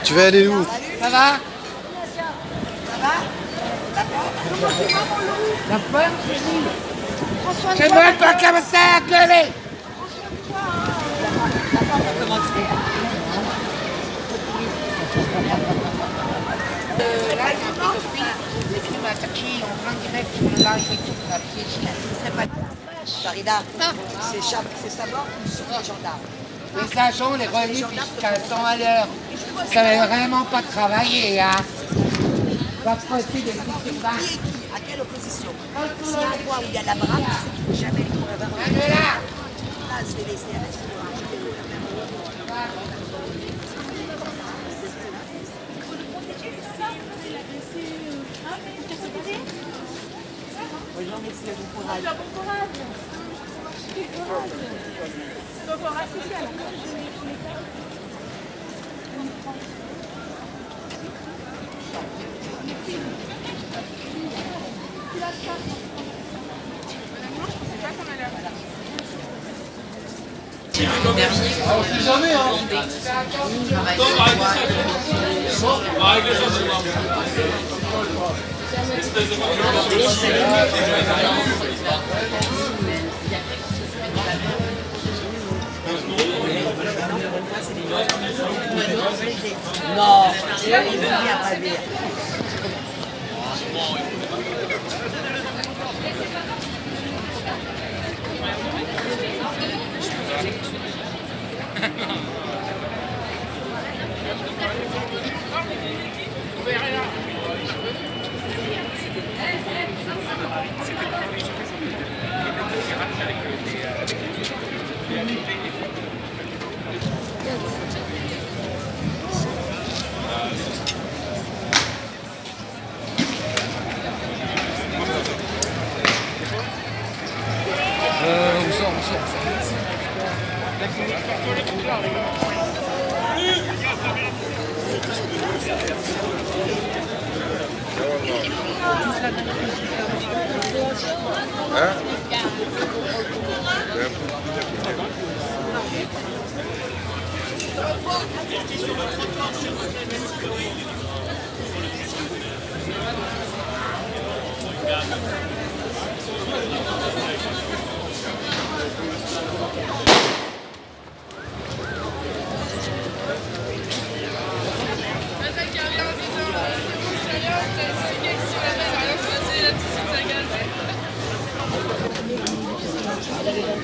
Tu veux aller où? Ça va? La peur? C'est moi qui a commencé à gueuler! Là, il y a un pédophile, il est venu m'attaquer en plein direct sur le live et tout, la pièce. C'est pas... Farida, c'est savoir où sont les gendarmes. Les agents, les relais jusqu'à 100 à l'heure. Ça ne vraiment pas travailler, hein. Pas possible de Qui à quelle opposition? S'il y a un point où il y a la brave, c'est jamais les là! Là, je vais laisser bonjour messieurs, bon courage. Bon courage. On sait jamais, hein. Non, il ne vient pas dire.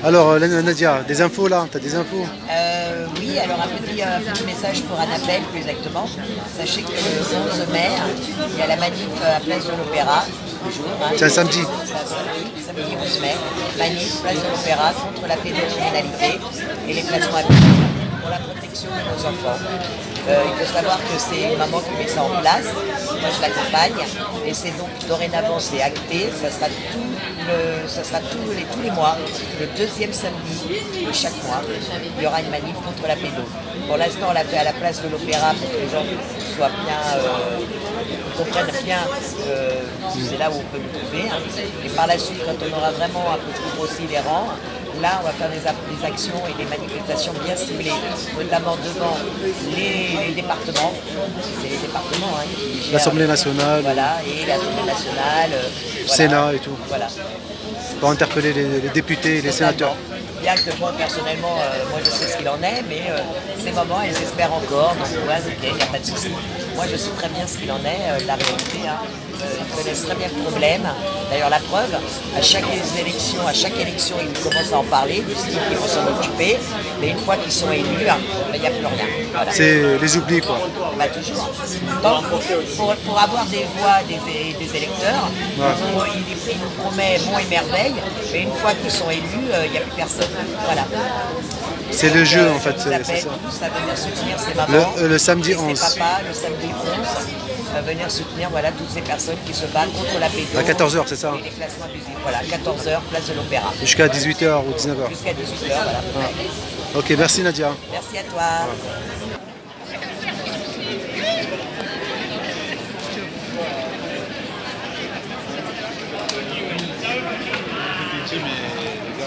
Alors Nadia, des infos là, t'as des infos? Oui, alors un petit message pour Annabelle plus exactement. Sachez que le 11 mai, il y a la manif à Place de l'Opéra, toujours. C'est un samedi. C'est un samedi 11 mai, manif Place de l'Opéra contre la pédocriminalité et les placements abusifs pour la protection de nos enfants. Il faut savoir que c'est une maman qui met ça en place, moi je l'accompagne, et c'est donc dorénavant c'est acté, ça sera tous les mois, le deuxième samedi de chaque mois, il y aura une manif contre la pédo. Pour l'instant on l'a fait à la Place de l'Opéra pour que les gens soient bien, comprennent bien c'est là où on peut nous trouver. Et par la suite, quand on aura vraiment un peu plus grossi les rangs, là, on va faire des actions et des manifestations bien ciblées, notamment devant les départements. C'est les départements qui gèrent L'Assemblée nationale. Voilà, et l'Assemblée nationale. Sénat et tout. Voilà. Pour interpeller les députés et les sénateurs. Bien que moi, personnellement, moi je sais ce qu'il en est, mais ces moments, elles espèrent encore. Donc, ouais, ok, il n'y a pas de souci. Moi, je sais très bien ce qu'il en est, la réalité. Ils connaissent très bien le problème. D'ailleurs, la preuve, à chaque élection, ils commencent à en parler, du style qu'ils vont s'en occuper. Mais une fois qu'ils sont élus, il n'y a plus rien. Voilà. C'est les oublis, quoi. Bah, toujours. Donc, pour avoir des voix des électeurs, il nous promet monts et merveilles, mais une fois qu'ils sont élus, il n'y a plus personne. Voilà. C'est le jeu, en fait. Ils appellent tous à venir soutenir ces mamans, le samedi 11. Ces papas, le samedi 11, à venir soutenir toutes ces personnes qui se battent contre la pédo. À 14h, c'est ça? Et les placements abusifs. Voilà, 14h, place de l'Opéra. Jusqu'à 18h ou 19h. Jusqu'à 18h, voilà. Ah. Ok, merci Nadia. Merci à toi. Mais les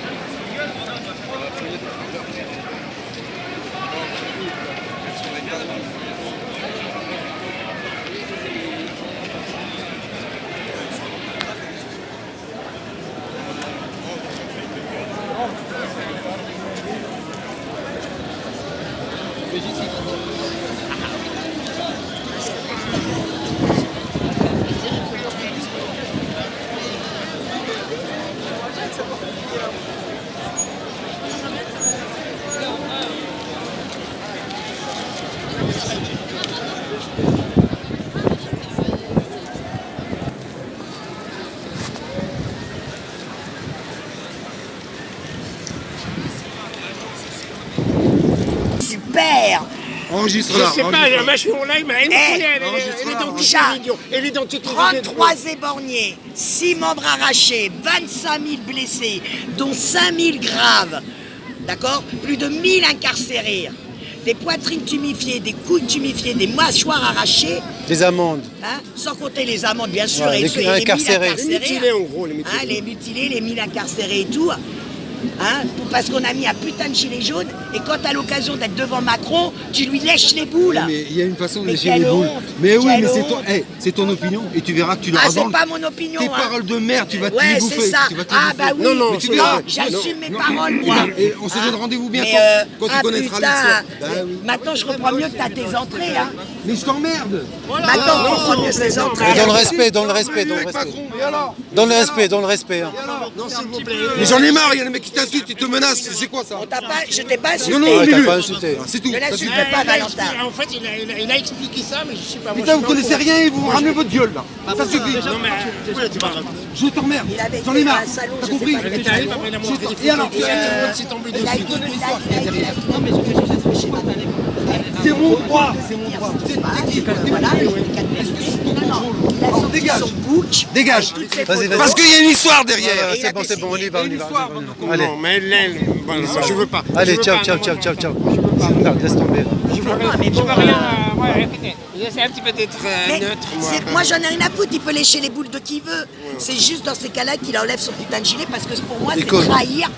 gars, Super. Enregistre Je là. sais pas, la machine en live, elle est dans toutes les Chat. vidéos. Elle est dans toutes les vidéos. 33 éborgnés, 6 membres arrachés, 25 000 blessés, dont 5 000 graves. D'accord? Plus de 1000 incarcérés. Des poitrines tuméfiées, des couilles tuméfiées, des mâchoires arrachées. Des amendes. Hein, sans compter les amendes, bien sûr, Ouais, et les ceux- et incarcérés. Les mutilés, en gros, les mutilés. Hein, les mutilés, les 1000 incarcérés et tout. Hein, parce qu'on a mis un putain de gilet jaune, et quand t'as l'occasion d'être devant Macron, tu lui lèches les boules. Mais il y a une façon de Mais lécher les quelle boules. honte, Mais oui, quelle mais honte. c'est ton opinion et tu verras que tu l'auras Ah, c'est dans le- pas mon opinion. Tes hein. paroles de merde, tu vas te Ouais, les bouffer. c'est ça. Tu vas te les Ah, bouffer. bah oui. Non, non, Mais tu Non, verras. j'assume mes Non. paroles, moi. Et on se donne rendez-vous bientôt Mais, quand tu connaîtras putain, l'histoire. Bah oui. maintenant je reprends mieux que t'as tes entrées. Hein. Mais je t'emmerde. Maintenant on reprend mieux ses entrées. Et dans le respect, dans le respect, dans le respect. Macron, et alors? Dans le respect, dans le respect. Hein. Non, s'il vous plaît. Mais j'en ai marre, il y a des mecs qui t'insultent, ils te menacent, c'est quoi ça? On t'a pas, je t'ai pas insulté. Non, non, Ouais, mais t'as lui. pas insulté. C'est tout. Ne Ça l'insulte suffit. pas, Valentin. En fait, il a expliqué ça, mais je sais pas. moi, Putain, je vous sais connaissez pas. rien et vous ramenez votre gueule là. Ça suffit. Non, mais. Je t'emmerde. Il avait J'en ai été marre. dans un salon, T'as je sais compris? pas, Elle est arrivée, après, elle a montré des Et alors, photos, tout ça, tout le monde s'est tombé Il a dessus. été- C'est mon droit. C'est mon droit. Voilà, il a sorti Dégage. son book. Dégage. avec toutes ses Vas-y, photos. vas-y. Parce qu'il y a une histoire derrière. Ouais, Et c'est bon, c'est bon, on y va, on y va. Allez, Non, mais elle, bon, je veux pas. allez, Je veux ciao, pas, ciao, non, ciao, non, ciao, ciao. Merde, laisse tomber. Je veux rien, mais je bon, veux rien. Ouais, écoutez, j'essaie un petit peu d'être Mais neutre, moi. moi j'en ai rien à foutre, il peut lécher les boules de qui veut. C'est juste dans ces cas-là qu'il enlève son putain de gilet parce que pour moi c'est Écoute. trahir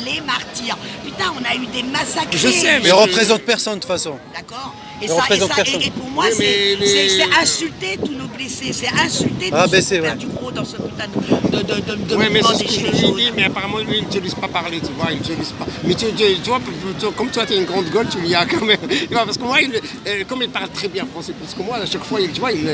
les martyrs. Putain, on a eu des massacres. Je sais, Mais représente personne de toute façon. D'accord. Et, Il ça, et, représente ça, personne. et pour moi, Oui, mais c'est insulter tous nos blessés, c'est insulter Ah, tous ben ceux c'est qui vrai. perdent du gros dans ce putain de Oui, mais mouvement c'est ce des que je gilets lui ai jaunes. dit, mais apparemment, lui, il ne te laisse pas parler, tu vois, il ne te laisse pas. Mais tu vois, comme toi, tu es une grande gueule, tu lui as quand même. Tu vois, parce que moi, comme il parle très bien français, plus que moi, à chaque fois, tu vois, il bah,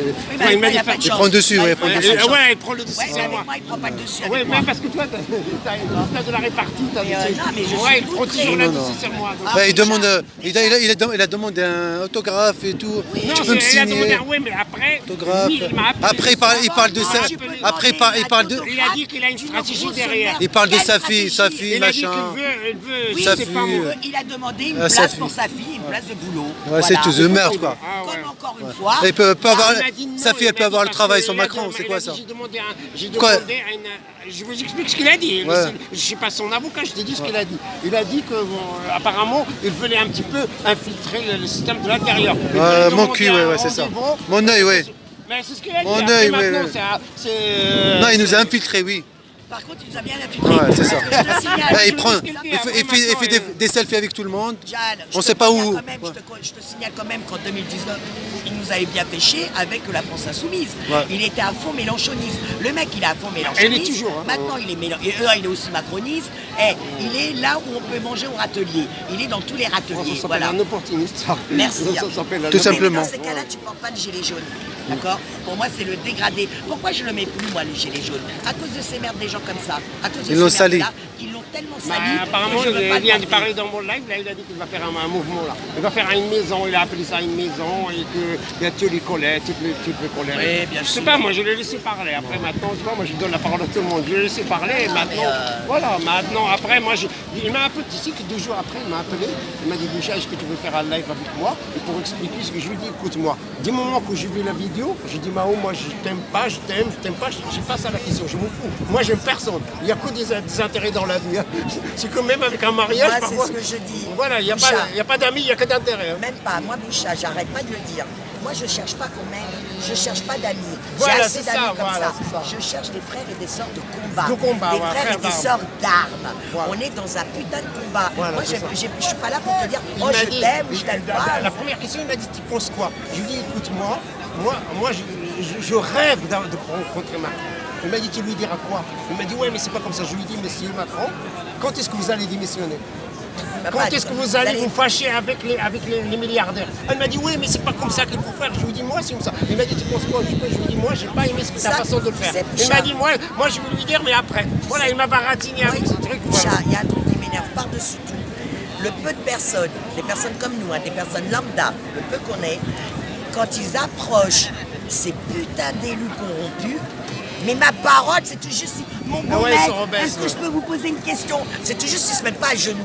m'a il a pas de fait. chance. prend le dessus, ouais, il prend le Ouais, dessus. Ouais, il prend le dessus Ouais, mais sur avec moi. moi, il prend pas le dessus. Oui, avec mais moi. parce que toi, t'as de la répartie, t'as non, mais je ouais, suis il prend outré. toujours la Non, non. dessus sur moi. donc. Bah, il demande, il a demandé un autographe et tout. Non, Tu peux me il a demandé signer. un oui, mais après, Autographe. lui, il m'a appelé. Après, il parle de ça. Tu peux demander Après, il parle de. Il a dit qu'il a une d'une stratégie grosse derrière. merde. Il parle de Quelle sa fille, stratégie Il a dit machin. qu'il veut, Oui, sa c'est fille, pas mon. il a demandé une Ah, sa place fille. pour sa fille, une place de boulot. Ouais, c'est tout, de merde quoi. Ah ouais. Comme encore une fois. Et il peut pas avoir. Il m'a dit non, Sa fille, il elle peut m'a avoir dit le parce travail que sur il a Macron, demandé- c'est il quoi a dit, ça? J'ai Quoi demandé à une. Je vous explique ce qu'il a dit. Ouais. Je suis pas son avocat, je t'ai dit ce qu'il a dit. Il a dit que apparemment, il voulait un petit peu infiltrer le système de l'intérieur. Mon cul, ouais, c'est ça. Mon œil, ouais. Mais c'est ce qu'il a dit. Mon Après, œil, maintenant, ouais. c'est. Non, il nous a infiltrés, oui. Par contre, il nous a bien infiltré. Ouais, c'est ça. Je te signale, Ouais, il je prend, te signale, il fait des selfies avec tout le monde. Jal, je On te sait pas signale où. quand même, je te signale quand même qu'en 2019, il nous avait bien pêché avec la France Insoumise. Ouais. Il était à fond mélanchoniste. Le mec, il est à fond mélanchoniste. Et il est toujours, hein. Maintenant, il est il est aussi macroniste. Et il est là où on peut manger au râtelier. Il est dans tous les Ça râteliers. s'appelle Voilà. un opportuniste. ça. Merci. Ça s'appelle un Tout Mais simplement. dans ces cas-là, tu portes pas de gilet jaune. D'accord. Pour moi, c'est le dégradé. Pourquoi je le mets plus, moi, le gilet jaune? À cause de ces merdes des gens comme ça. À cause de Ils l'ont ces sali. merdes-là, qui l'ont tellement Bah, sali. apparemment, que je veux pas il vient le de porter. parler dans mon live, là, il a dit qu'il va faire un mouvement là. Il va faire une maison, il a appelé ça une maison et qu'il y a tous les collègues, toutes les collègues. Oui, bien Je sais sûr. pas, moi je l'ai laissé parler. Après maintenant, tu vois, moi je donne la parole à tout le monde. Je l'ai laissé parler et Non, maintenant, mais, voilà, maintenant, après, il m'a appelé ici, que 2 jours après, il m'a appelé. Il m'a dit, Boucha, est-ce que tu veux faire un live avec moi? Et pour expliquer ce que je lui dis, écoute-moi, du moment que j'ai vu la vidéo, j'ai dit, Mao, moi je t'aime pas, je t'aime pas, j'ai pas ça la question, je m'en fous. Moi j'aime personne. Il n'y a que des intérêts dans la vie. hein. C'est quand même avec un mariage. Moi, c'est parfois- ce que je dis. Voilà, il n'y a, Boucha. pas d'amis, il n'y a que d'intérêts. hein. Même pas. Moi, Boucha, j'arrête pas de le dire. Moi, je cherche pas qu'on m'aime. Je cherche pas d'amis. Voilà, J'ai assez c'est ça, d'amis comme voilà, ça. c'est ça. Je cherche des frères et des sœurs de combat. De combat, des ouais, frères et frères des d'armes. sœurs d'armes. Voilà. On est dans un putain de combat. Voilà, Moi, c'est ça. je suis pas là pour te dire, Il oh, m'a je dit- t'aime ou je t'aime pas. La première question, il m'a dit, tu penses quoi? Je lui ai dit, écoute-moi, moi je rêve de rencontrer Macron. Il m'a dit, tu lui diras quoi? Il m'a dit, ouais, mais c'est pas comme ça. Je lui ai dit, monsieur Macron, quand est-ce que vous allez démissionner? Quand est-ce que vous allez vous fâcher avec les milliardaires? Elle m'a dit, oui, mais c'est pas comme ça qu'il faut faire. Je lui ai dit, moi, c'est comme ça. Il m'a dit, tu penses quoi? Je lui ai dit, moi, j'ai pas aimé ta Ça, façon de le faire. c'est Il m'a Bouchard. dit, moi, je vais lui dire, mais après. Voilà, il m'a baratiné avec ce truc. Bouchard, Voilà. il y a un truc qui m'énerve par-dessus tout. Le peu de personnes, des personnes comme nous, hein, des personnes lambda, le peu qu'on est, quand ils approchent ces putains d'élus corrompus, mais ma parole, c'est tout juste, mon bon ouais, ils mec, sont rebelles, est-ce que je peux vous poser une question? C'est tout juste s'ils se mettent pas à genoux.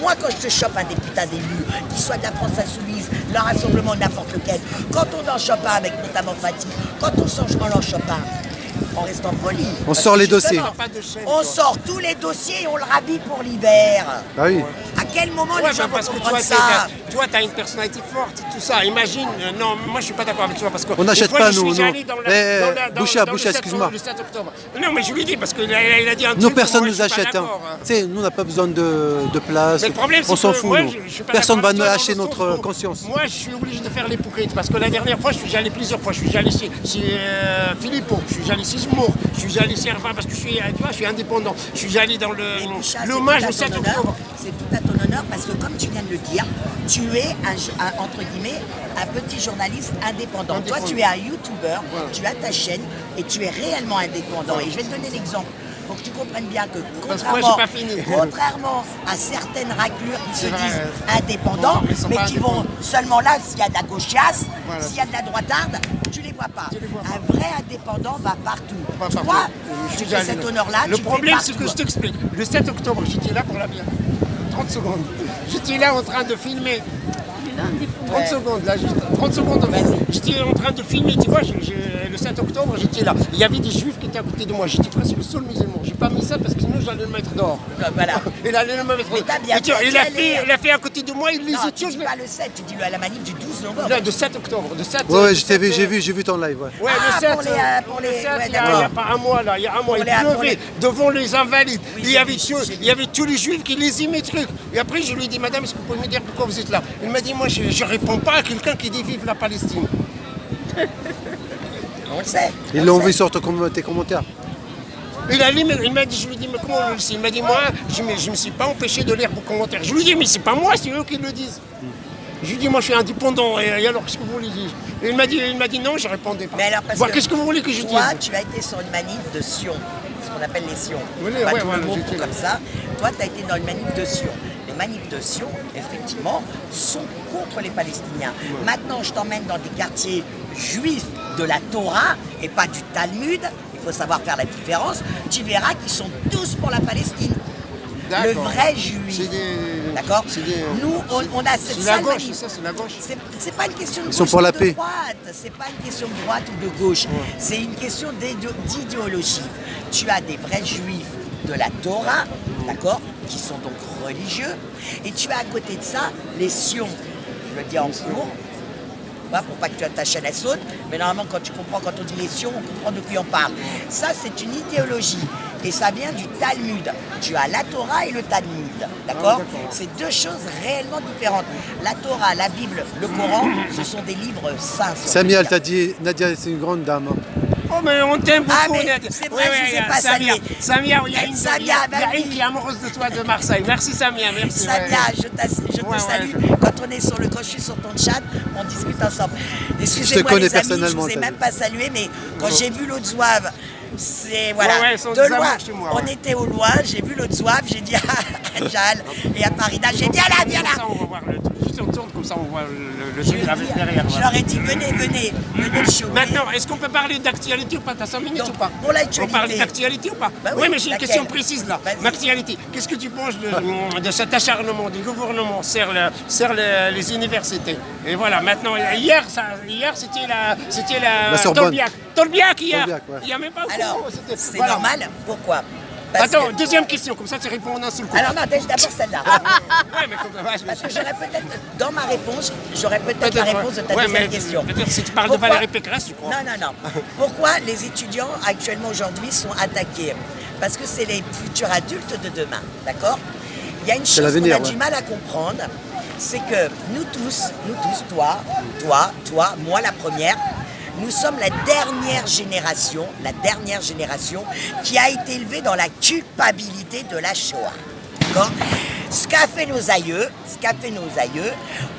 Moi, quand je te chope un des putains d'élus, qu'ils soient de la France Insoumise, le Rassemblement, n'importe lequel, quand on en chope un avec notamment Fatih, quand on en chope un, en restant poli. On parce sort que les dossiers. justement, Pas de chaîne, on toi. sort tous les dossiers et on le rhabille pour l'hiver. Ah oui. À quel moment Ouais, les gens bah, parce vont que comprendre toi, ça? tu as une personnalité forte, tout ça. Imagine, non, moi je suis pas d'accord avec toi parce que. On n'achète une fois, pas, je nous, suis nous. allé dans Boucha, le Boucha, 7 excuse-moi. Le 7 octobre. Non, mais je lui dis parce qu'il a dit un truc. Nous, personne moi, nous je suis pas achète. Hein. d'accord, hein. Tu sais, nous, on n'a pas besoin de place. Mais le problème, c'est On s'en que fout, moi, nous. je suis pas Personne va d'accord avec nous toi acheter dans le notre sens où conscience. Moi, je suis obligé de faire l'hypocrite parce que la dernière fois, je suis allé plusieurs fois. Je suis allé chez Philippot, je suis allé chez Zemmour, je suis allé chez Hervé parce que je suis indépendant. Je suis allé dans Et Boucha, l'hommage au c'est 7 tout à ton octobre. honneur. C'est tout à ton honneur parce que comme tu viens de le dire, tu es entre guillemets un petit journaliste indépendant. Toi, tu es un youtubeur, tu as ta chaîne et tu es réellement indépendant. Et je vais te donner l'exemple pour que tu comprennes bien que Parce que moi, j'ai pas fini. contrairement à certaines raclures qui se C'est vrai, disent ouais. indépendants, Mais ils sont mais pas qui vont indépendants. seulement là s'il y a de la gauchiasse, Voilà. s'il y a de la droitarde, tu les vois pas. Tu les vois pas. Un vrai indépendant va partout. Pas Toi, partout. Je tu suis fais allé cet là. honneur-là. Le tu fais problème, c'est que partout. je t'explique. Le 7 octobre, j'étais là pour la bière. 30 secondes. J'étais là en train de filmer. 30 secondes, là, juste 30 secondes. J'étais en train de filmer, tu vois, le 7 octobre, j'étais là. Il y avait des juifs qui étaient à côté de moi. J'étais presque le seul musulman. J'ai pas mis ça parce que sinon j'allais le mettre dehors. Voilà. Il allait le mettre Mais t'as bien Et tu vois, fait, il a tu allais. fait à côté de moi, il les Non, a tu dis pas le 7, tu dis à la manif du 12 novembre. Là, de 7 octobre. De 7, Ouais, ouais, de 7, j'ai vu ton live. Ouais. Ouais, Ah, le 7, pour les, le 7, ouais, il y a d'accord. pas un mois là, il y a un mois, Pour il les- pour pleuvait les- devant les invalides. Oui, il, y j'ai avait vu, tout- j'ai il vu. y avait tous les juifs qui lisaient mes trucs. Et après, je lui ai dit, madame, est-ce que vous pouvez me dire pourquoi vous êtes là? Il m'a dit, moi, je ne réponds pas à quelqu'un qui dit vive la Palestine. On le sait. Ils on l'ont le vu sait. sur tes commentaires. Il m'a dit, je lui ai dit, mais comment on le sait? Il m'a dit, moi, je ne me suis pas empêché de lire vos commentaires. Je lui ai dit, mais c'est pas moi, c'est eux qui le disent. Je lui ai dit, moi, je suis indépendant. Et alors, qu'est-ce que vous voulez dire? Et il m'a dit non, je répondais pas. Mais alors, parce Bon, que qu'est-ce que vous voulez que je toi, dise? tu as été sur une manif de Sion, ce qu'on appelle les Sions. Oui, Pas ouais, tout voilà, le mot j'étais là. comme ça. Toi, tu as été dans une manif de Sion. Les manifs de Sion, effectivement, sont contre les Palestiniens. Maintenant, je t'emmène dans des quartiers juifs de la Torah et pas du Talmud. Il faut savoir faire la différence. Tu verras qu'ils sont tous pour la Palestine. Le D'accord. vrai juif. C'est des- D'accord. c'est des- Nous, on a cette C'est la sale gauche, manif. c'est ça, c'est la gauche. C'est pas une question de Ils sont gauche pour ou la de paix. droite, c'est pas une question de droite ou de gauche, c'est une question d'idéologie. Tu as des vrais juifs de la Torah, d'accord, qui sont donc religieux, et tu as à côté de ça les Sions, je le dis en cours, pour pas que ta chaîne elle saute, mais normalement quand on dit les Sions, on comprend de qui on parle. Ça c'est une idéologie, et ça vient du Talmud. Tu as la Torah et le Talmud, d'accord? C'est deux choses réellement différentes. La Torah, la Bible, le Coran, ce sont des livres saints. si on peut Samia, elle dire. t'a dit, Nadia, c'est une grande dame. hein. Oh, mais on t'aime beaucoup. Ah, mais Nadia. c'est vrai, je vous ai pas Samia, salué. Samia, il y a une, Samia, il y a bah oui. une qui est amoureuse de toi de Marseille. Merci Samia, merci. Samia, je te Ouais, salue. ouais, Quand je suis sur ton chat, on discute ensemble. Excusez-moi Je te connais les amis, je personnellement, vous ai t'as même dit. pas salué, mais quand j'ai vu l'autre zouave, c'est voilà, Ouais, ils sont de des loin. amours chez moi, On ouais. était au loin, j'ai vu l'autre zouave, j'ai dit à Jal et à Farida, j'ai dit viens Comme ça, là. on va voir le truc. Juste on tourne, comme ça, on voit le Je truc lui ai avec dit- derrière. je voilà. leur ai dit venez le show. Maintenant, est-ce qu'on peut parler d'actualité ou pas? T'as 5 minutes Donc, ou pas? pour l'actualité. On parle d'actualité ou pas? Bah oui, oui, mais j'ai une laquelle? question précise là. Vas-y. L'actualité. Qu'est-ce que tu penses de cet acharnement du gouvernement sur les universités? Et voilà, maintenant, hier c'était la La Sorbonne. Tolbiac hier. Tolbiac, ouais. Il n'y a même pas au Alors, courant, c'était- c'est voilà. normal. Pourquoi? Attends, deuxième question, comme ça tu réponds en un seul coup. Alors non, d'abord celle-là. Ouais, mais comme Parce que j'aurais peut-être, dans ma réponse, j'aurais peut-être la réponse de ta deuxième question. Peut-être si tu parles de Valérie Pécresse, tu crois. Non. Pourquoi les étudiants actuellement aujourd'hui sont attaqués? Parce que c'est les futurs adultes de demain, d'accord? Il y a une chose qu'on a l'avenir, du mal à comprendre, c'est que nous tous, toi, moi la première, nous sommes la dernière génération qui a été élevée dans la culpabilité de la Shoah. D'accord ? Ce qu'a fait nos aïeux,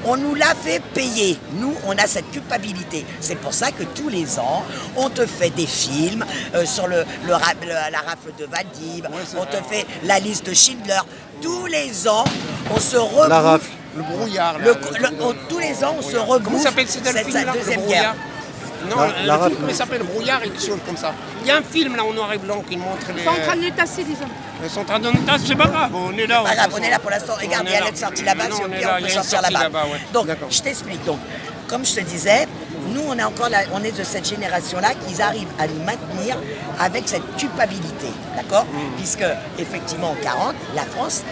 on nous l'a fait payer. Nous, on a cette culpabilité. C'est pour ça que tous les ans, on te fait des films sur la rafle de Valdiv, on te fait la liste de Schindler. Tous les ans, on se rebouffe. La rafle. Le brouillard. Tous les ans, on se rebouffe. Comment s'appelle cette deuxième guerre. Non, la le rafle. film, comment il s'appelle? Brouillard et quelque chose comme ça. Il y a un film là en noir et blanc qui montre les. Ils sont en train de les tasser, disons. Ils sont en train de nous tasser, c'est pas grave, on est là. Pas grave, on est là pour l'instant. Regarde, il y a l'être sortie là-bas, si au pire, on peut sortir là-bas. Donc, je t'explique. Donc, comme je te disais, nous, on est encore là, on est de cette génération-là qui arrive à nous maintenir avec cette culpabilité, d'accord? Puisque, effectivement, en 40, la France,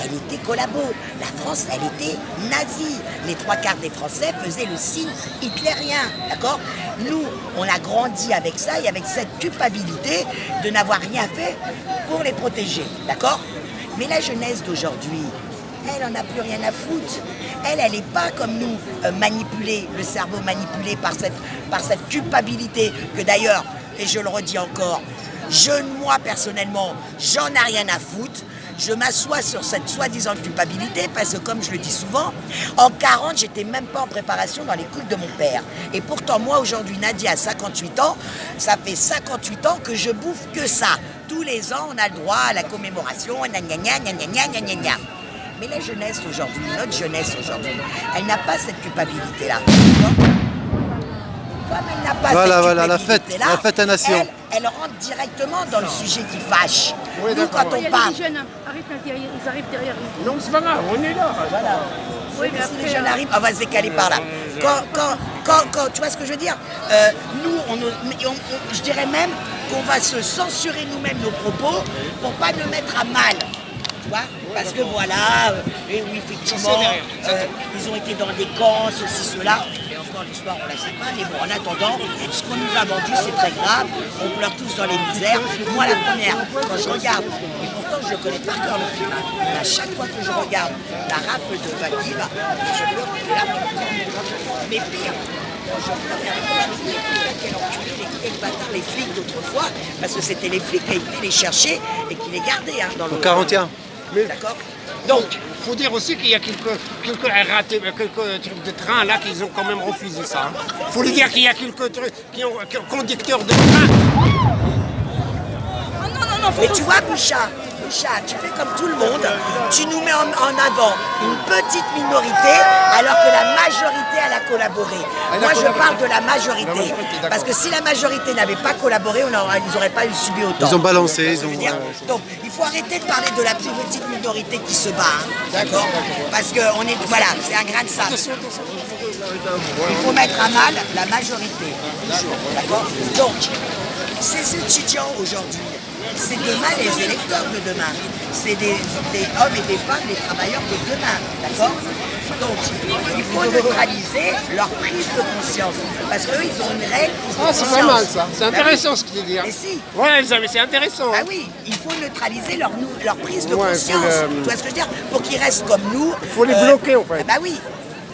elle était collabo. La France, elle était nazie. Les 3/4 des Français faisaient le signe hitlérien, d'accord? Nous, on a grandi avec ça et avec cette culpabilité de n'avoir rien fait pour les protéger, d'accord? Mais la jeunesse d'aujourd'hui, elle n'en a plus rien à foutre. Elle n'est pas comme nous, manipulée, le cerveau manipulé par cette culpabilité que d'ailleurs, et je le redis encore, moi personnellement, j'en ai rien à foutre. Je m'assois sur cette soi-disant culpabilité parce que, comme je le dis souvent, en 40, j'étais même pas en préparation dans les couilles de mon père. Et pourtant, moi, aujourd'hui, Nadia a 58 ans, ça fait 58 ans que je bouffe que ça. Tous les ans, on a le droit à la commémoration, gna gna gna gna gna gna gna gna. Mais la jeunesse aujourd'hui, notre jeunesse aujourd'hui, elle n'a pas cette culpabilité-là. Comme elle n'a pas cette culpabilité-là, la fête à nation. Elle rentre directement dans le sujet qui fâche. Oui, nous, quand Il y on a parle... des jeunes, ils arrivent derrière. Non, c'est pas grave, on est là. Voilà. Oui, mais si après, les jeunes arrivent, on va se décaler par là. Quand tu vois ce que je veux dire, nous, je dirais même qu'on va se censurer nous-mêmes nos propos pour pas nous mettre à mal. Tu vois, parce que voilà, et oui, effectivement, ils ont été dans des camps, ceci, cela. Et encore l'histoire, on la sait pas. Mais bon, en attendant, ce qu'on nous a vendu, c'est très grave. On pleure tous dans les misères. Moi, la première, quand je regarde, et pourtant je connais par cœur le film, mais à chaque fois que je regarde la rafle de Valdiv, je pleure des larmes. Mais pire, je pleure avec je me dis, quel enculé, quel bâtard, les flics d'autrefois, parce que c'était les flics qui étaient les chercher et qui les gardaient dans le... Au 41. D'accord. Donc, il faut dire aussi qu'il y a quelques trucs de train là qu'ils ont quand même refusé ça. Il faut lui dire qu'il y a quelques trucs conducteurs de train. Mais tu vois, Boucha, tu fais comme tout le monde, tu nous mets en avant une petite minorité alors que la majorité elle a collaboré. Moi je parle de la majorité, parce que si la majorité n'avait pas collaboré, ils n'auraient pas eu subi autant. Ils ont balancé, Tu vois ce que je veux dire. Donc il faut arrêter de parler de la plus petite minorité qui se bat, hein, d'accord? Parce que voilà, c'est un grain de sable. Il faut mettre à mal la majorité, d'accord? Donc, ces étudiants aujourd'hui, c'est demain les électeurs de demain. C'est des hommes et des femmes, des travailleurs de demain, d'accord? Donc, il faut neutraliser leur prise de conscience. Parce qu'eux, ils ont une réelle prise de conscience. C'est pas mal ça, c'est intéressant ce qu'il dit. Mais si. Ouais, mais c'est intéressant. Ah oui, il faut neutraliser leur prise de conscience. Tu vois ce que je veux dire? Pour qu'ils restent comme nous. Il faut les bloquer en fait. Bah oui.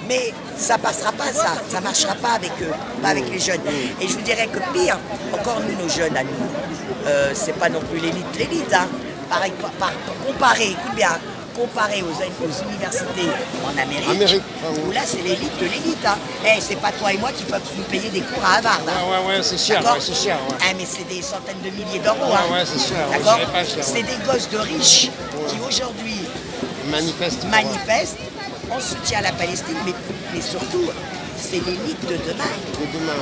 Mais ça passera pas, ça marchera pas avec eux, pas avec les jeunes. Et je vous dirais que pire, encore nous, nos jeunes à nous, c'est pas non plus l'élite, hein. Pareil, comparé, écoute bien, comparé aux universités en Amérique, où là c'est l'élite de l'élite. Hein. C'est pas toi et moi qui peuvent nous payer des cours à Harvard. Hein. Ouais, c'est cher. D'accord. C'est cher. Mais c'est des centaines de milliers d'euros. Hein. Ouais, c'est cher. D'accord. C'est des gosses de riches qui aujourd'hui manifestent en soutien à la Palestine, mais surtout, c'est l'élite de demain.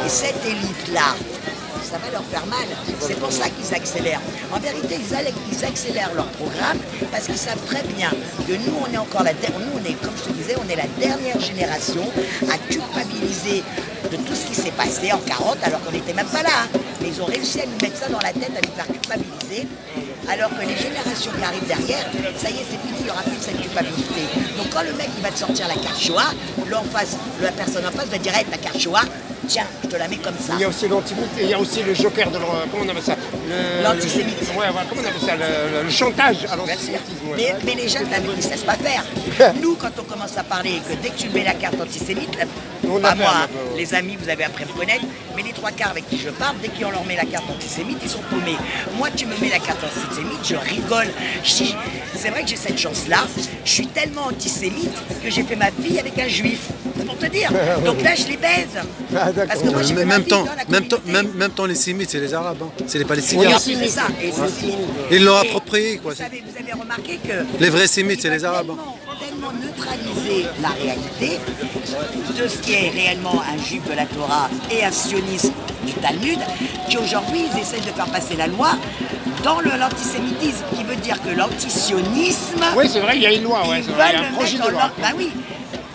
Et cette élite-là, ça va leur faire mal. C'est pour ça qu'ils accélèrent. En vérité, ils accélèrent leur programme parce qu'ils savent très bien que nous, on est encore comme je te disais, on est la dernière génération à culpabiliser de tout ce qui s'est passé en 40 alors qu'on n'était même pas là. Hein. Mais ils ont réussi à nous mettre ça dans la tête, à nous faire culpabiliser. Alors que les générations qui arrivent derrière, ça y est, c'est fini, il n'y aura plus cette culpabilité. Donc quand le mec il va te sortir la carte Shoah, la personne en face va dire hey, ta carte Shoah, tiens, je te la mets comme ça. Il y a aussi l'antisémitisme, il y a aussi le joker de comment on appelle ça L'antisémitisme. Ouais, comment on appelle ça le chantage à l'antisémitisme. Ouais. Mais les jeunes, ils ne se laissent pas faire. Nous, quand on commence à parler, que dès que tu mets la carte antisémite, pas moi, hein, les amis, vous avez appris à me connaître, mais les trois quarts avec qui je parle, dès qu'on leur met la carte antisémite, ils sont paumés. Moi, tu me mets la carte antisémite, je rigole. C'est vrai que j'ai cette chance-là. Je suis tellement antisémite que j'ai fait ma fille avec un juif. C'est pour te dire. Donc là, je les baise. Ah, parce que moi, j'ai fait Même temps, même temps, les Sémites, c'est les Arabes, hein. C'est les Oui, Palestiniens. c'est ça. Et Ils l'ont approprié, quoi. Vous avez remarqué que Les vrais Sémites, c'est les Arabes. tellement neutraliser la réalité de ce qui est réellement un juif de la Torah et un sioniste du Talmud, qu'aujourd'hui ils essaient de faire passer la loi dans l'antisémitisme, qui veut dire que l'antisionisme... Oui, c'est vrai, il y a une loi, ouais, ils c'est vrai, il y a veulent un le projet mettre de dans loi. Bah oui,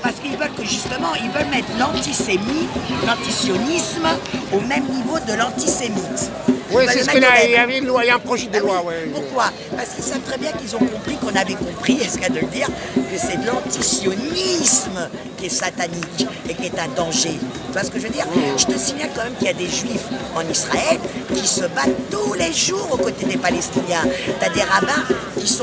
parce qu'ils veulent que justement, ils veulent mettre l'antisionisme au même niveau de l'antisémite. Oui, Ils veulent c'est le ce mettre qu'il au a, même. il y avait une loi, il y a un projet de Ah loi, oui. ouais. Pourquoi? Parce qu'ils savent très bien qu'ils ont compris, qu'on avait compris, est-ce qu'il y a de le dire, que c'est de l'antisionisme qui est satanique et qui est un danger. Tu vois ce que je veux dire? Je te signale quand même qu'il y a des juifs en Israël qui se battent tous les jours aux côtés des Palestiniens. Tu as des rabbins qui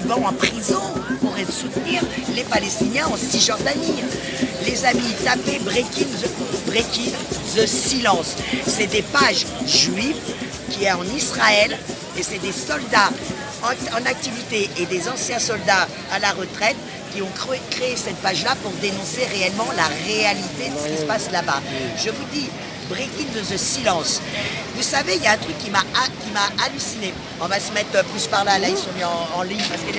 vont en prison pour soutenir les Palestiniens en Cisjordanie. Les amis, tapez Breaking the Silence. C'est des pages juives qui est en Israël et c'est des soldats en activité et des anciens soldats à la retraite qui ont créé cette page-là pour dénoncer réellement la réalité de ce qui se passe là-bas. Je vous dis, Breaking the Silence. Vous savez, il y a un truc qui m'a halluciné. On va se mettre plus par là, ils sont mis en ligne parce que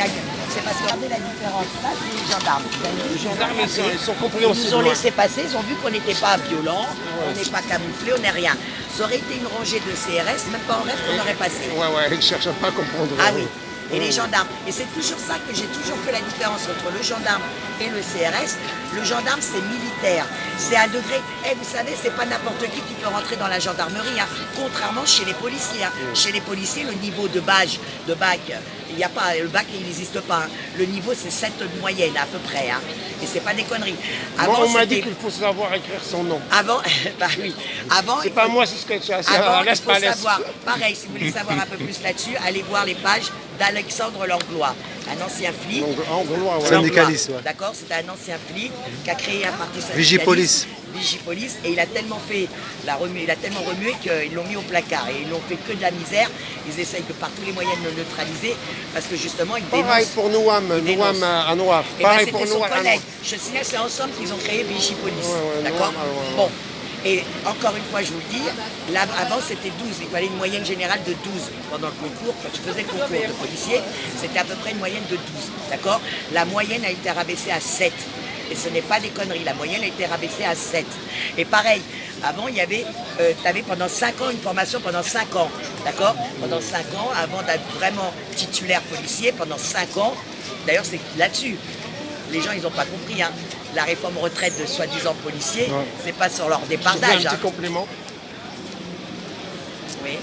c'est parce que regardez la différence. Là, c'est les gendarmes. Les gendarmes, ils sont Ils compréhensifs. nous ont laissé passer, ils ont vu qu'on n'était pas violents, on n'est pas camouflés, on n'est rien. Ça aurait été une rangée de CRS, même pas en rêve qu'on aurait passé. Ouais, ils ne cherchent pas à comprendre. Ah oui, et les gendarmes. Et c'est toujours ça que j'ai toujours fait la différence entre le gendarme et le CRS. Le gendarme, c'est militaire. C'est un degré. Vous savez, c'est pas n'importe qui peut rentrer dans la gendarmerie, hein. Contrairement chez les policiers. Hein. Chez les policiers, le niveau de bac, il n'y a pas, le bac, il n'existe pas. Hein. Le niveau, c'est 7 de moyenne, à peu près. Hein. Et c'est pas des conneries. Moi, on m'a dit qu'il faut savoir écrire son nom. Avant, bah oui. Avant, c'est pas moi, c'est ce que tu as. Avant, il faut savoir. Pareil, si vous voulez savoir un peu plus là-dessus, allez voir les pages d'Alexandre Langlois, un ancien flic. Langlois, ouais. Syndicaliste, ouais. D'accord, c'est un ancien flic qui a créé un parti syndicaliste. Vigipolice. Vigipolice, et il a tellement fait il a tellement remué qu'ils l'ont mis au placard et ils n'ont fait que de la misère. Ils essayent de par tous les moyens de le neutraliser parce que justement ils dénoncent. Pareil pour Nouam à Noir. Pareil pour son Nouam à collègue. Je signale, c'est ensemble qu'ils ont créé Vigipolice. Ouais, D'accord. ouais. Bon. Et encore une fois, je vous le dis, là, avant c'était 12, il fallait une moyenne générale de 12 pendant le concours. Quand tu faisais le concours de policier, c'était à peu près une moyenne de 12, d'accord? La moyenne a été rabaissée à 7. Et ce n'est pas des conneries, la moyenne a été rabaissée à 7. Et pareil, avant, il y avait, tu avais pendant 5 ans une formation pendant 5 ans, d'accord? Pendant 5 ans, avant d'être vraiment titulaire policier, pendant 5 ans, d'ailleurs c'est là-dessus, les gens ils n'ont pas compris, hein. La réforme retraite de soi-disant policiers, c'est pas sur leur départ d'âge. Un petit complément. Oui.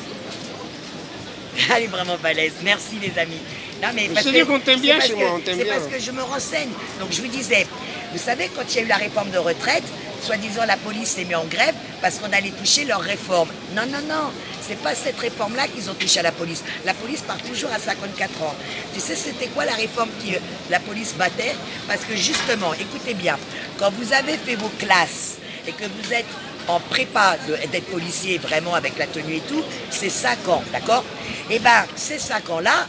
Elle est vraiment balèze. Merci les amis. Non, mais je dis qu'on t'aime bien chez moi, on t'aime bien. C'est parce que je me renseigne. Donc je vous disais, vous savez, quand il y a eu la réforme de retraite, soi-disant la police s'est mise en grève parce qu'on allait toucher leur réforme. Non, non, non. C'est pas cette réforme-là qu'ils ont touché à la police. La police part toujours à 54 ans. Tu sais, c'était quoi la réforme que la police battait? Parce que justement, écoutez bien, quand vous avez fait vos classes et que vous êtes en prépa d'être policier vraiment avec la tenue et tout, c'est 5 ans, d'accord? Et bien, ces 5 ans-là,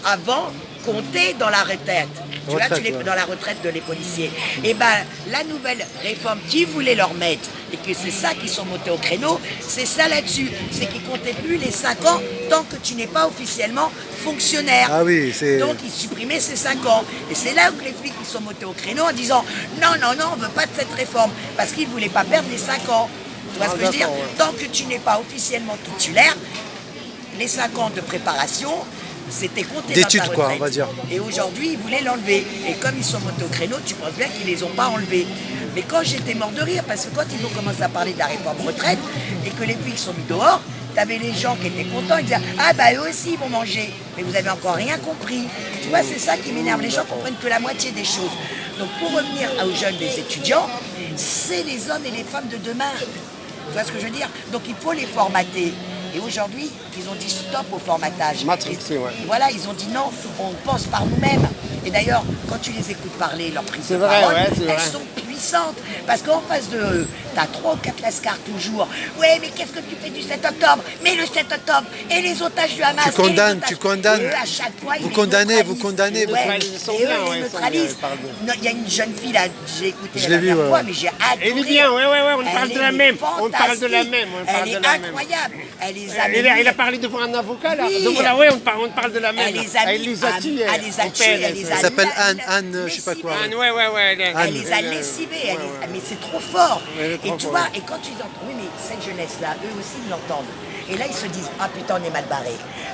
avant, comptaient dans la retraite. Tu vois, dans la retraite de les policiers. Et bien, la nouvelle réforme qu'ils voulaient leur mettre, et que c'est ça qu'ils sont montés au créneau, c'est ça là-dessus. C'est qu'ils ne comptaient plus les 5 ans tant que tu n'es pas officiellement fonctionnaire. Ah oui, c'est... Donc, ils supprimaient ces 5 ans. Et c'est là où les flics ils sont montés au créneau en disant non, non, non, on ne veut pas de cette réforme. Parce qu'ils ne voulaient pas perdre les 5 ans. Tu vois ce que je veux dire? Tant que tu n'es pas officiellement titulaire, les 5 ans de préparation, c'était compté dans ta retraite. Quoi, on va dire. Et aujourd'hui, ils voulaient l'enlever. Et comme ils sont montés au créneau, tu penses bien qu'ils ne les ont pas enlevés. Mais quand j'étais mort de rire, parce que quand ils ont commencé à parler de la réforme retraite et que les puits sont mis dehors, t'avais les gens qui étaient contents, ils disaient « Ah bah eux aussi ils vont manger ». Mais vous avez encore rien compris. Tu vois, c'est ça qui m'énerve. Les gens comprennent que la moitié des choses. Donc pour revenir aux jeunes des étudiants, c'est les hommes et les femmes de demain. Tu vois ce que je veux dire? Donc il faut les formater. Et aujourd'hui, ils ont dit stop au formatage. Matrixé, ouais. Voilà, ils ont dit non, on pense par nous-mêmes. Et d'ailleurs, quand tu les écoutes parler, leurs prises de vrai, parole, ouais, c'est vrai. elles sont puissantes. Parce qu'en face de eux, t'as 3 ou 4 lascars toujours. Ouais, mais qu'est-ce que tu fais du 7 octobre? Mais le 7 octobre, et les otages du Hamas. Tu condamnes, et les otages. tu condamnes. Et eux, à chaque fois, Vous ils condamnez, les vous neutralisent. condamnez, vous Ouais, condamnez. Ils sont et eux, bien, ils ouais, les ils sont neutralisent. bien, ils parlent bien. Non, il y a une jeune fille, là, j'ai écouté Je la l'ai vu, dernière ouais. fois, mais j'ai adoré. Elle est bien, ouais, on parle Elle de la est même. On parle de la fantastique. même, on parle Elle de est la même. incroyable. Elle les a Il a parlé devant un avocat là. Oui. Donc voilà, ouais, on parle de la même. Elle les a Elle mis les a tués. elle les a en tués, PLS, elle les a Elle s'appelle la- Anne, je sais pas quoi. lessivés. ouais. Elle les a lessivés, mais c'est trop fort. Elle est Et trop tu forte. vois, et quand tu entends, oui mais cette jeunesse-là, eux aussi ils l'entendent. Et là ils se disent, ah putain on est mal barré.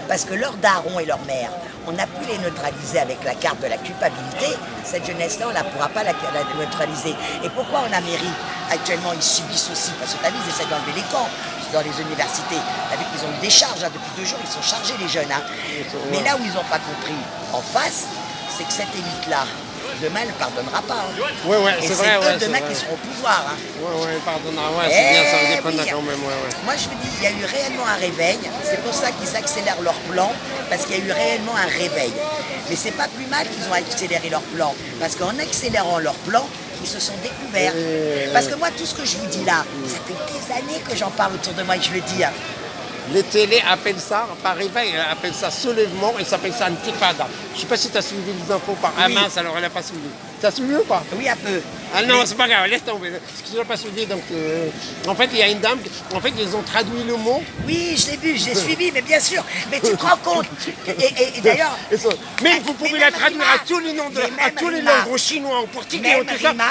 Parce que leurs darons et leurs mères, on a pu les neutraliser avec la carte de la culpabilité. Cette jeunesse-là, on ne pourra pas la neutraliser. Et pourquoi en Amérique, actuellement, ils subissent aussi? Parce que tu as vu, ils essaient d'enlever les camps dans les universités. Tu as vu qu'ils ont eu des charges, hein, depuis 2 jours, ils sont chargés les jeunes. Hein. Mais là où ils n'ont pas compris, en face, c'est que cette élite-là, demain, elle ne pardonnera pas. Hein. Ouais, Et c'est c'est vrai, eux ouais. demain qui seront au pouvoir. Hein. Ouais, pardonnera, ouais, c'est bien, ça Eh dépend oui. quand même, ouais. Moi je me dis, il y a eu réellement un réveil, c'est pour ça qu'ils accélèrent leur plan, parce qu'il y a eu réellement un réveil. Mais c'est pas plus mal qu'ils ont accéléré leur plan, parce qu'en accélérant leur plan, ils se sont découverts. Parce que moi, tout ce que je vous dis là, ça fait des années que j'en parle autour de moi et je le dis. Hein. Les télés appellent ça, par réveil, appellent ça soulèvement et ça s'appelle ça antifada. Je sais pas si tu as suivi les infos par Oui. Hamas, alors elle n'a pas suivi. Tu as suivi ou pas? Oui, un peu. Ah non, Mais- c'est pas grave, laisse tomber. Ce que tu n'as pas suivi, donc en fait, il y a une dame, en fait, ils ont traduit le mot. Oui, je l'ai vu, j'ai suivi, mais bien sûr. Mais tu te rends compte. Et d'ailleurs, Mais vous pouvez mais la même traduire Rima. à tous les noms, Mais à même tous les Rima. langues, au chinois, au portugais, Même tout ça. Rima.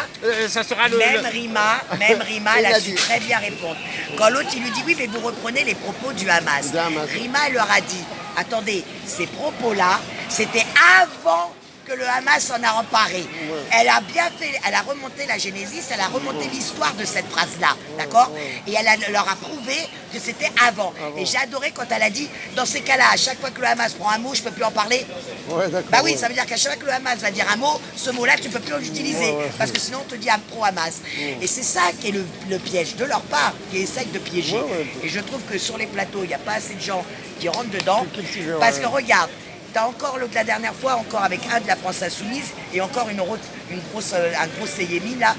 Ça sera le. Même Rima, elle Il a a su dit. très bien répondre. Quand l'autre, il lui dit, oui, mais vous reprenez les propos du Hamas. Du Hamas. Rima, elle leur a dit, attendez, ces propos-là, c'était avant que le Hamas en a emparé. Elle a bien fait, elle a remonté la Génésis, elle a remonté l'histoire de cette phrase-là, d'accord? Et leur a prouvé que c'était avant. Et j'ai adoré quand elle a dit, dans ces cas-là, à chaque fois que le Hamas prend un mot, je peux plus en parler. Ouais, d'accord. Bah oui, ça veut dire qu'à chaque fois que le Hamas va dire un mot, ce mot-là, tu peux plus l'utiliser. Parce que sinon, on te dit un pro-Hamas. Et c'est ça qui est le piège de leur part, qui essayent de piéger. Et je trouve que sur les plateaux, il n'y a pas assez de gens qui rentrent dedans. Parce que regarde, t'as encore la dernière fois, encore avec un de la France Insoumise, et encore un gros Seyemi, là,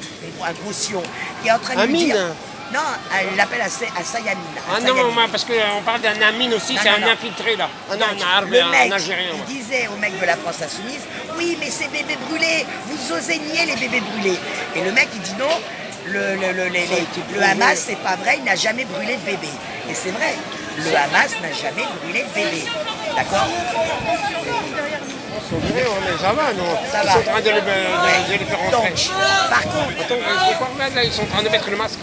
un gros Sion, qui est en train de lui dire... Amine. Non, elle l'appelle à Sayamine. Ah non, parce qu'on parle d'un amine aussi, Non, c'est non, un non. infiltré là. Ah non, Le mec, un Algérien. il disait au mec de la France Insoumise, oui, mais ces bébés brûlés, vous osez nier les bébés brûlés. Et le mec, il dit non, le Hamas, c'est pas vrai, il n'a jamais brûlé de bébé. Et c'est vrai, le Hamas n'a jamais brûlé de bébé. D'accord? Ça va, non? Ça Ils va. sont en train de les faire rentrer. Donc, par contre, Attends, c'est quoi là, ils sont en train de mettre le masque.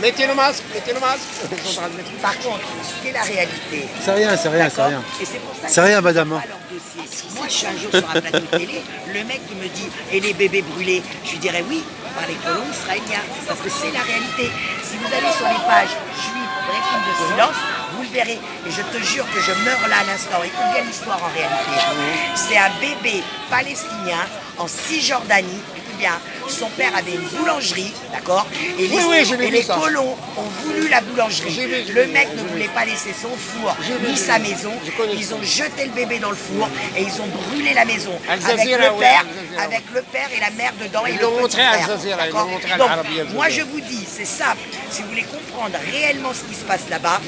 Mettez le masque. Ils sont en train de mettre. par contre, ce qui est la réalité. C'est rien, c'est rien, c'est D'accord? rien. Et c'est pour ça C'est que rien, je madame. vois leur dossier. Moi, je suis un jour sur un plateau de télé, le mec il me dit, et les bébés brûlés? Je lui dirais oui, par les colons israéliens, parce que c'est la réalité. Si vous allez sur les pages juives, récits de silence, vous le verrez. Et je te jure que je meurs là à l'instant. Écoute bien l'histoire en réalité. C'est un bébé palestinien en Cisjordanie. Écoute bien, son père avait une boulangerie, d'accord? Et les ça. colons ont voulu la boulangerie. J'ai vu, Le mec ne voulait pas laisser son four ni sa maison. Ils ont jeté le bébé dans le four et ils ont brûlé la maison Al avec Jazeera, le ouais, père, Al Jazeera. avec le père et la mère dedans et Ils le l'ont petit montré à Al frère. Jazeera, ils D'accord? l'ont montré à Donc, l'Arabie Al moi je Jazeera. vous dis, c'est simple. Si vous voulez comprendre réellement ce qui se passe là-bas,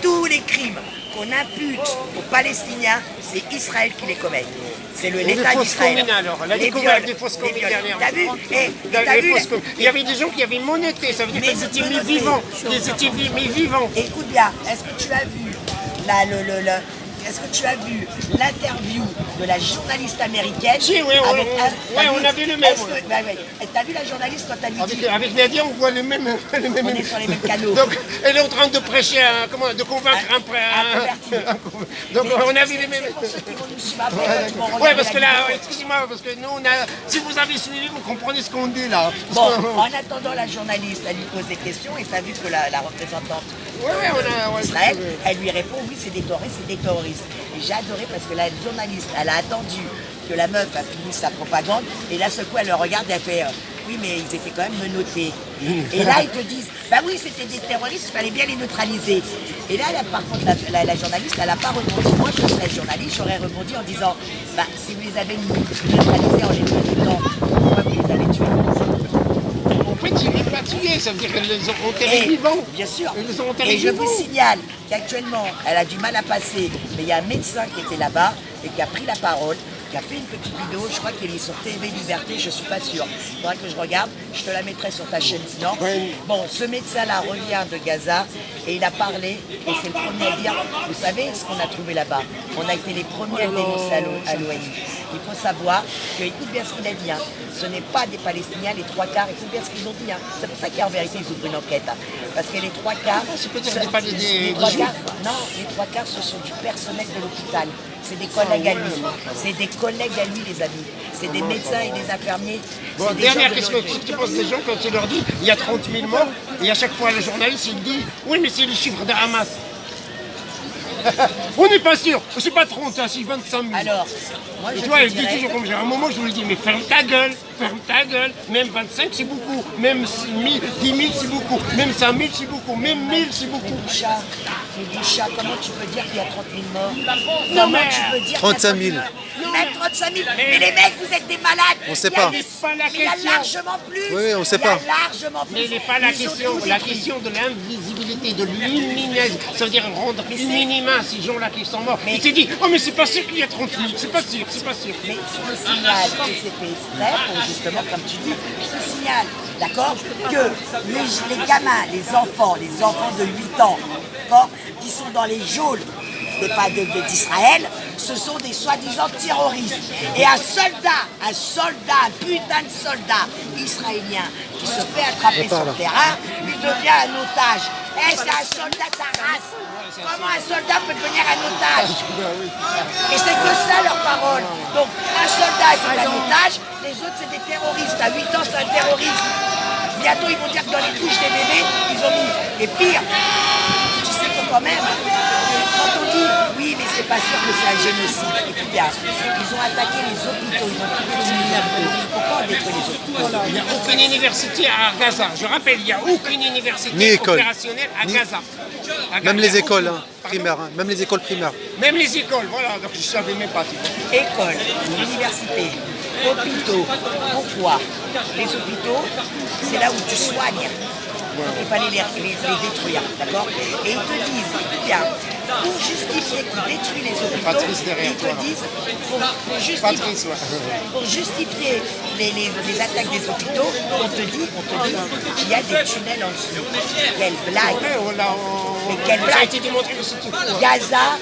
tous les crimes qu'on impute aux Palestiniens, c'est Israël qui les commet. C'est Et l'État des fausses d'Israël. communes alors, la Les découverte viols, des fausses les communes viols. dernièrement. T'as vu? T'as Les vu? fausses communes. Il y avait des gens qui avaient monété, ça veut dire Mais qu'ils étaient mis menotté. vivants. Ils étaient mis vivants. Écoute bien, est-ce que tu as vu là, est-ce que tu as vu l'interview de la journaliste américaine? Si, oui, on a vu le même. T'as vu la journaliste quand elle lui dit... Avec Nadia, on voit les mêmes. On est sur les mêmes canaux. Donc, elle est en train de prêcher, de convaincre Donc, on a vu les mêmes. Oui, parce que là, excusez-moi, parce que nous, si vous avez suivi, vous comprenez ce qu'on dit là. Bon, en attendant, la journaliste, elle lui pose des questions et tu as vu que la représentante d'Israël, elle lui répond oui, c'est des terroristes. Et j'ai adoré parce que la journaliste, elle a attendu que la meuf a fini sa propagande et là, ce coup, elle le regarde et elle fait oui, mais ils étaient quand même menottés. Et là, ils te disent bah oui, c'était des terroristes, il fallait bien les neutraliser. Et là, par contre, la journaliste, elle n'a pas rebondi. Moi, je serais journaliste, j'aurais rebondi en disant bah si vous les avez neutralisés en les menottant, pourquoi vous les avez tués? En fait, ils ne les pas tués, ça veut dire qu'elles les ont enterrés vivants. Bien sûr. Ils les ont enterrés Et je vivants. vous signale qu'actuellement, elle a du mal à passer, mais il y a un médecin qui était là-bas et qui a pris la parole, qui a fait une petite vidéo, je crois qu'elle est sur TV Liberté, je ne suis pas sûre. Il faudra que je regarde, je te la mettrai sur ta chaîne sinon. Bon, ce médecin-là revient de Gaza et il a parlé, et c'est le premier à dire, vous savez ce qu'on a trouvé là-bas? On a été les premiers à le dénoncer à l'ONU. Il faut savoir que, écoute bien ce qu'il a dit, hein, ce n'est pas des Palestiniens, les trois quarts, écoute bien ce qu'ils ont dit. Hein. C'est pour ça qu'en vérité, ils ouvrent une enquête. Hein, parce que les trois quarts... Non, les trois quarts, ce sont du personnel de l'hôpital. C'est des collègues à lui. C'est des collègues à lui, les amis. C'est des médecins et des infirmiers. Bon, dernière question, qu'est-ce que tu penses des gens quand tu leur dis il y a 30 000 morts et à chaque fois le journaliste il dit oui mais c'est le chiffre de Hamas. On n'est pas sûr, c'est pas 30, c'est 25 000. Alors, moi je et toi, te elle dit dirais... toujours comme j'ai un moment, je lui dis mais ferme ta gueule, même 25 c'est beaucoup, même 10 000 c'est beaucoup, même 5 000 c'est beaucoup, même 1000 c'est beaucoup. Mais Boucha, comment tu peux dire qu'il y a 30 000 morts? Non mais... Tu peux dire 35 000. Même 35 000. Mais les mecs, vous êtes des malades. On sait pas. Il y a largement plus. Oui, on sait pas. Il y a largement plus. Mais il n'est pas la question de l'invisibilité, de l'immunisation. Ça veut dire rendre inhumain ces gens-là qui sont morts. Il s'est dit, oh mais c'est pas sûr qu'il y a 30 000, c'est pas sûr. Mais je te signale que c'est fait exprès pour justement, comme tu dis, je te signale, d'accord, que les gamins, les enfants de 8 ans, d'accord, qui sont dans les geôles d'Israël, ce sont des soi-disant terroristes. Et un putain de soldat israélien qui se fait attraper sur le terrain, il devient un otage. Eh, c'est un soldat de ta race. Comment un soldat peut devenir un otage? Et c'est que ça leur parole. Donc un soldat c'est un otage, les autres c'est des terroristes. À 8 ans c'est un terroriste. Bientôt ils vont dire que dans les couches des bébés, ils ont mis. Et pire, tu sais que quand même, quand on dit oui mais c'est pas sûr que c'est un génocide, écoute bien, ils ont attaqué les hôpitaux, ils ont tué les milliards. Pourquoi on détruit les hôpitaux? Il n'y a aucune université à Gaza. Je rappelle, il n'y a aucune université opérationnelle à Gaza. Même les écoles primaires, même les écoles primaires. Même les écoles, voilà, donc je ne savais même pas. Écoles, universités, hôpitaux. Pourquoi? Les hôpitaux, c'est là où tu soignes. Donc il fallait les détruire, d'accord? Et ils te disent, bien, pour justifier qu'ils détruisent les hôpitaux, ils te disent, pour justifier les attaques des hôpitaux, on te dit qu'il y a des tunnels en dessous. Quelle blague! Mais quelle blague! Ça a été démontré que c'était faux. Gaza,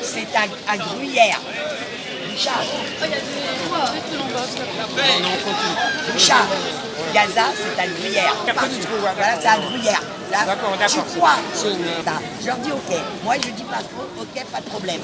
c'est un gruyère. Richard. Richard, Gaza, c'est un gruyère. Voilà, c'est un gruyère. D'accord. Tu crois? Je leur dis ok. Moi, je dis pas trop, ok, pas de problème.